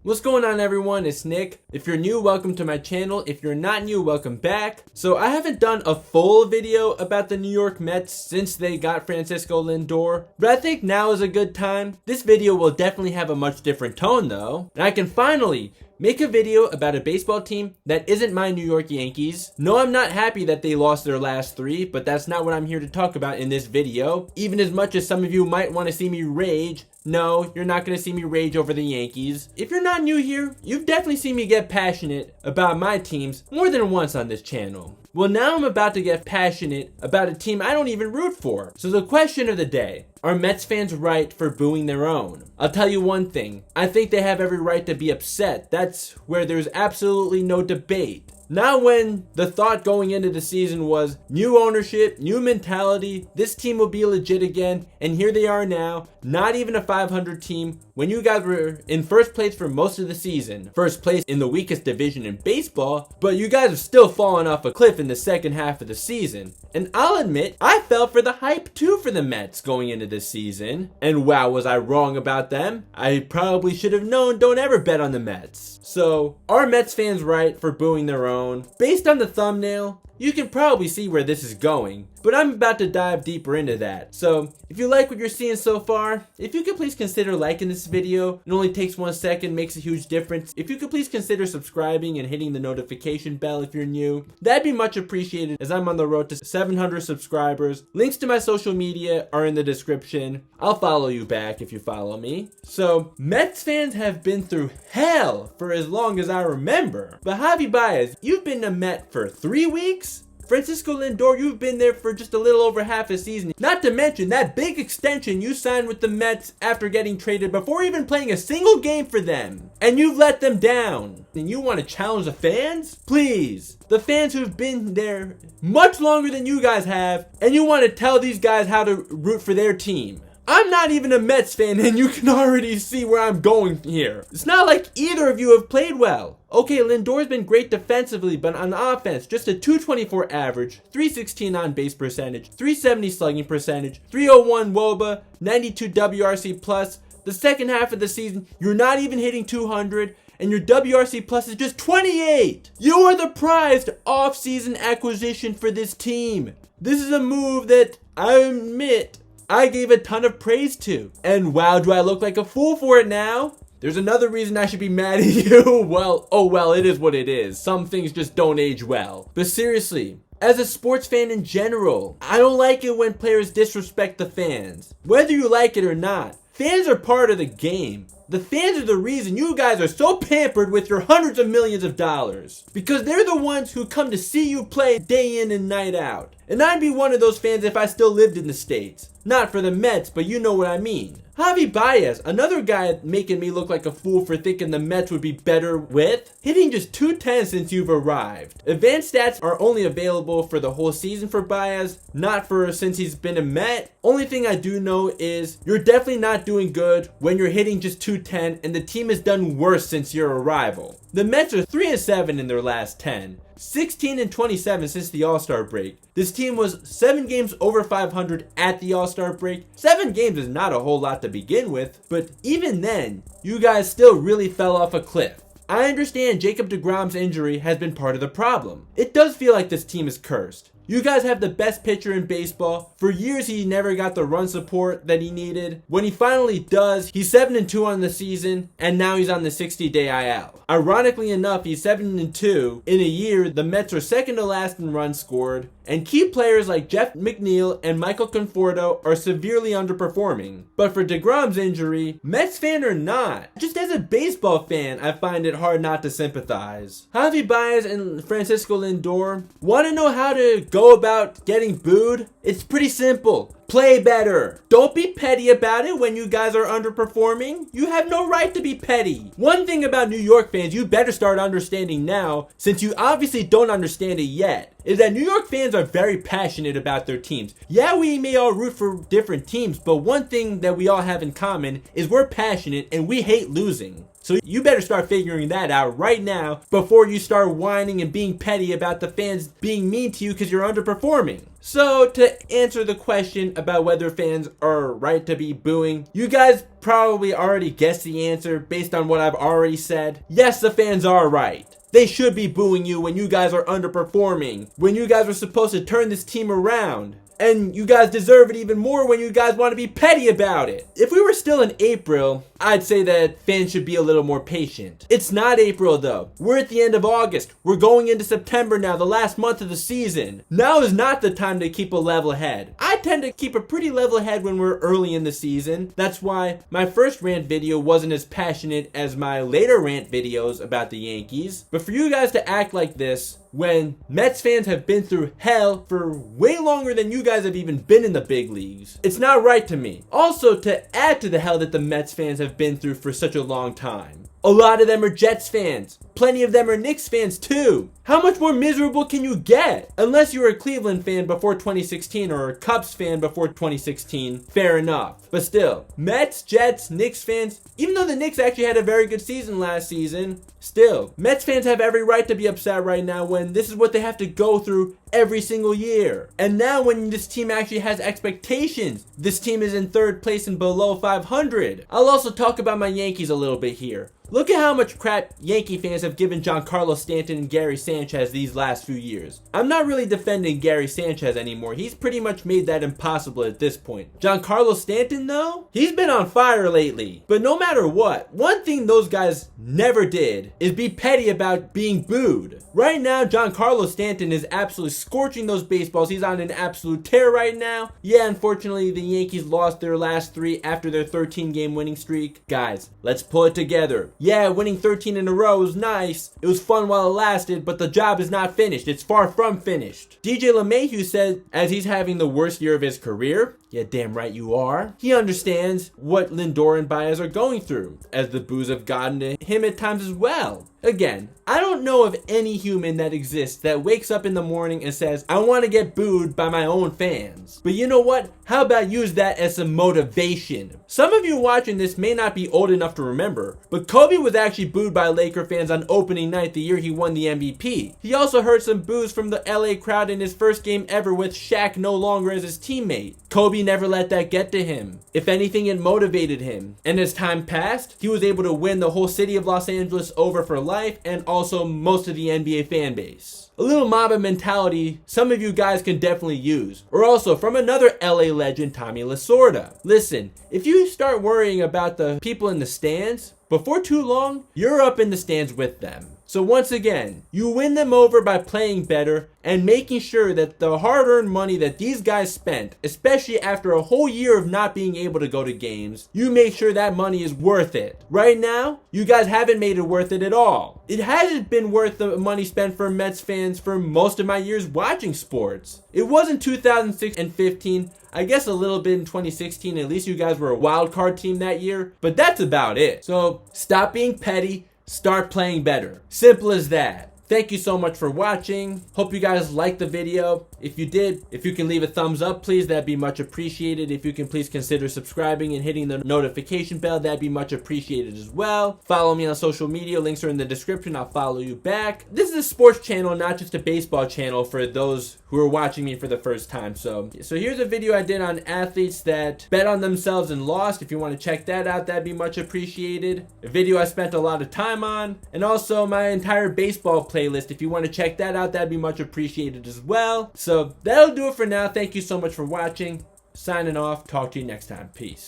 What's going on, everyone? It's Nick. If you're new, welcome to my channel. If you're not new, welcome back. So I haven't done a full video about the New York Mets since they got Francisco Lindor, but I think now is a good time. This video will definitely have a much different tone though, and I can finally make a video about a baseball team that isn't my New York Yankees. No, I'm not happy that they lost their last three, but that's not what I'm here to talk about in this video. Even as much as some of you might want to see me rage, no, you're not going to see me rage over the Yankees. If you're not new here, you've definitely seen me get passionate about my teams more than once on this channel. Well, now I'm about to get passionate about a team I don't even root for. So the question of the day, are Mets fans right for booing their own? I'll tell you one thing, I think they have every right to be upset. That's where there's absolutely no debate. Not when the thought going into the season was new ownership, new mentality, this team will be legit again, and here they are now, not even a 500 team, when you guys were in first place for most of the season. First place in the weakest division in baseball, but you guys are still falling off a cliff in the second half of the season. And I'll admit, I fell for the hype too for the Mets going into this season. And wow, was I wrong about them? I probably should have known don't ever bet on the Mets. So, are Mets fans right for booing their own? Based on the thumbnail, you can probably see where this is going, but I'm about to dive deeper into that. So, if you like what you're seeing so far, if you could please consider liking this video. It only takes 1 second, makes a huge difference. If you could please consider subscribing and hitting the notification bell if you're new, that'd be much appreciated as I'm on the road to 700 subscribers. Links to my social media are in the description. I'll follow you back if you follow me. So, Mets fans have been through hell for as long as I remember. But Javi Bias, you've been a Met for 3 weeks? Francisco Lindor, you've been there for just a little over half a season. Not to mention that big extension you signed with the Mets after getting traded before even playing a single game for them. And you've let them down. And you want to challenge the fans? Please. The fans who've been there much longer than you guys have, and you want to tell these guys how to root for their team. I'm not even a Mets fan, and you can already see where I'm going here. It's not like either of you have played well. Okay, Lindor's been great defensively, but on offense, just a 224 average, 316 on base percentage, 370 slugging percentage, 301 WOBA, 92 WRC plus. The second half of the season, you're not even hitting 200, and your WRC plus is just 28. You are the prized off-season acquisition for this team. This is a move that I admit I gave a ton of praise to. And wow, do I look like a fool for it now? There's another reason I should be mad at you. Well, oh well, it is what it is. Some things just don't age well. But seriously, as a sports fan in general, I don't like it when players disrespect the fans. Whether you like it or not, fans are part of the game. The fans are the reason you guys are so pampered with your hundreds of millions of dollars. Because they're the ones who come to see you play day in and night out. And I'd be one of those fans if I still lived in the States. Not for the Mets, but you know what I mean. Javi Bias, another guy making me look like a fool for thinking the Mets would be better with, hitting just 210 since you've arrived. Advanced stats are only available for the whole season for Bias, not for since he's been a Met. Only thing I do know is you're definitely not doing good when you're hitting just 210 and the team has done worse since your arrival. The Mets are 3-7 in their last 10. 16-27 since the All-Star break. This team was 7 games over 500 at the All-Star break. 7 games is not a whole lot to begin with, but even then, you guys still really fell off a cliff. I understand Jacob deGrom's injury has been part of the problem. It does feel like this team is cursed. You guys have the best pitcher in baseball. For years, he never got the run support that he needed. When he finally does, he's 7-2 on the season, and now he's on the 60-day IL. Ironically enough, he's 7-2 in a year the Mets are second to last in runs scored, and key players like Jeff McNeil and Michael Conforto are severely underperforming. But for deGrom's injury, Mets fan or not, just as a baseball fan, I find it hard not to sympathize. Javi Bias and Francisco Lindor want to know how to go about getting booed? It's pretty simple. Play better. Don't be petty about it when you guys are underperforming. You have no right to be petty. One thing about New York fans you better start understanding now, since you obviously don't understand it yet, is that New York fans are very passionate about their teams. Yeah, we may all root for different teams, but one thing that we all have in common is we're passionate and we hate losing. So you better start figuring that out right now before you start whining and being petty about the fans being mean to you because you're underperforming. So to answer the question about whether fans are right to be booing, you guys probably already guessed the answer based on what I've already said. Yes, the fans are right. They should be booing you when you guys are underperforming, when you guys are supposed to turn this team around. And you guys deserve it even more when you guys want to be petty about it. If we were still in April, I'd say that fans should be a little more patient. It's not April though. We're at the end of August. We're going into September now, the last month of the season. Now is not the time to keep a level head. I tend to keep a pretty level head when we're early in the season. That's why my first rant video wasn't as passionate as my later rant videos about the Yankees. But for you guys to act like this, when Mets fans have been through hell for way longer than you guys have even been in the big leagues, it's not right to me. Also, to add to the hell that the Mets fans have been through for such a long time, a lot of them are Jets fans. Plenty of them are Knicks fans too. How much more miserable can you get? Unless you were a Cleveland fan before 2016 or a Cubs fan before 2016, fair enough. But still, Mets, Jets, Knicks fans, even though the Knicks actually had a very good season last season, still, Mets fans have every right to be upset right now when this is what they have to go through every single year. And now when this team actually has expectations, this team is in third place and below 500. I'll also talk about my Yankees a little bit here. Look at how much crap Yankee fans have given Giancarlo Stanton and Gary Sanchez these last few years. I'm not really defending Gary Sanchez anymore. He's pretty much made that impossible at this point. Giancarlo Stanton though, he's been on fire lately. But no matter what, one thing those guys never did is be petty about being booed. Right now, Giancarlo Stanton is absolutely scorching those baseballs. He's on an absolute tear right now. Yeah, unfortunately, the Yankees lost their last 3 after their 13-game winning streak. Guys, let's pull it together. Yeah, winning 13 in a row was nice. It was fun while it lasted, but the job is not finished. It's far from finished. DJ LeMahieu said, as he's having the worst year of his career, yeah, damn right you are. He understands what Lindor and Bias are going through, as the boos have gotten to him at times as well. Again, I don't know of any human that exists that wakes up in the morning and says, I want to get booed by my own fans. But you know what? How about use that as some motivation? Some of you watching this may not be old enough to remember, but Kobe was actually booed by Laker fans on opening night the year he won the MVP. He also heard some boos from the LA crowd in his first game ever with Shaq no longer as his teammate. Kobe never let that get to him. If anything, it motivated him. And as time passed, he was able to win the whole city of Los Angeles over for life and also most of the NBA fan base. A little Mamba mentality some of you guys can definitely use. Or also from another LA legend, Tommy Lasorda. Listen, if you start worrying about the people in the stands, before too long, you're up in the stands with them. So once again, you win them over by playing better and making sure that the hard-earned money that these guys spent, especially after a whole year of not being able to go to games, you make sure that money is worth it. Right now, you guys haven't made it worth it at all. It hasn't been worth the money spent for Mets fans for most of my years watching sports. It wasn't 2006 and 15. I guess a little bit in 2016. At least you guys were a wild card team that year. But that's about it. So stop being petty. Start playing better. Simple as that. Thank you so much for watching. Hope you guys liked the video. If you did, if you can leave a thumbs up, please, that'd be much appreciated. If you can please consider subscribing and hitting the notification bell, that'd be much appreciated as well. Follow me on social media. Links are in the description. I'll follow you back. This is a sports channel, not just a baseball channel for those who are watching me for the first time. So here's a video I did on athletes that bet on themselves and lost. If you want to check that out, that'd be much appreciated. A video I spent a lot of time on, and also my entire baseball playlist. If you want to check that out, that'd be much appreciated as well. So that'll do it for now. Thank you so much for watching. Signing off. Talk to you next time. Peace.